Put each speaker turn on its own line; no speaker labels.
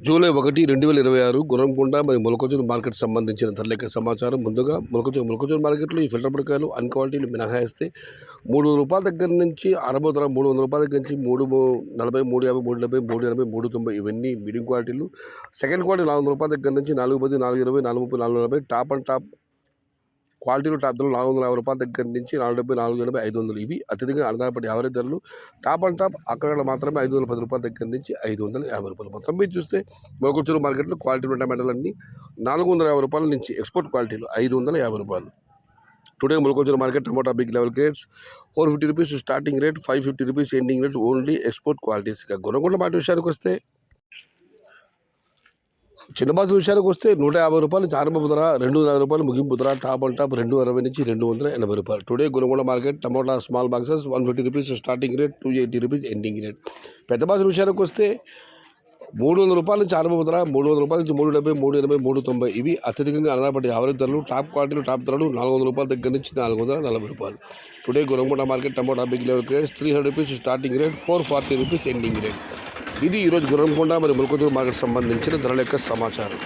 July 1, 2026 Gurramkonda మరియు మొలకొంచూరు market సంబంధించిన ధరల సమాచారం. ముందుగా మొలకొంచూరు మార్కెట్లో ఈ ఫిల్టర్ పొడికాయలు అన్ క్వాలిటీలు మినహాయిస్తే రూ. 300 దగ్గర నుంచి 60 ధర, రూ. 300 దగ్గర నుంచి 340, 350, 370, 380, 390 ఇవన్నీ మీడియం క్వాలిటీలు. సెకండ్ క్వాలిటీ రూ. 400 దగ్గర నుంచి 410, 420, 430, 440 టాప్ అండ్ టాప్ క్వాలిటీలు. టాప్ ధరలు రూ. 450 దగ్గర నుంచి 470, 480, 500 ఇవి అతిథిగా ఆధారపడి యావరేజ్ ధరలు. టాప్ అండ్ టాప్ అక్కడ మాత్రమే రూ. 510 దగ్గర నుంచి రూ. 550. మొత్తం మీరు చూస్తే మొలకొంచూరు మార్కెట్లో క్వాలిటీ టమాటాలన్నీ రూ. 450 నుంచి ఎక్స్పోర్ట్ క్వాలిటీలు రూ. 550. టుడే మొలకొంచూరు market tomato big level grades ₹450 starting rate, ₹550 ending rate only export qualities. ఇక గుణకొండ మాట విషయానికి వస్తే చిన్న బాక్స్ విషయానికి వస్తే ₹150 ఆరంభపు ధర, ₹250 ముగింపు ధర. టాప్ అండ్ టాప్ ₹260 నుంచి ₹280. Today Gunakonda market tomato small boxes ₹150 starting rate, ₹280 ending rate. పెద్ద బాక్స్ విషయానికి వస్తే ₹300 నుంచి ఆరంభపు ధర, ₹300 నుంచి ₹370, ₹380, ₹390 ఇవి అత్యధికంగా ఆధారపడి యావరేజ్ ధరలు. టాప్ క్వాలిటీలు టాప్ ధరలు ₹400 దగ్గర నుంచి ₹440. Today Gunakonda market tomato big level grades ₹300 starting rate, ₹440 ending rate. ఇది ఈరోజు గుర్రంకొండ మరియు మొలకొంచూరు మార్కెట్ సంబంధించిన ధరల యొక్క సమాచారం.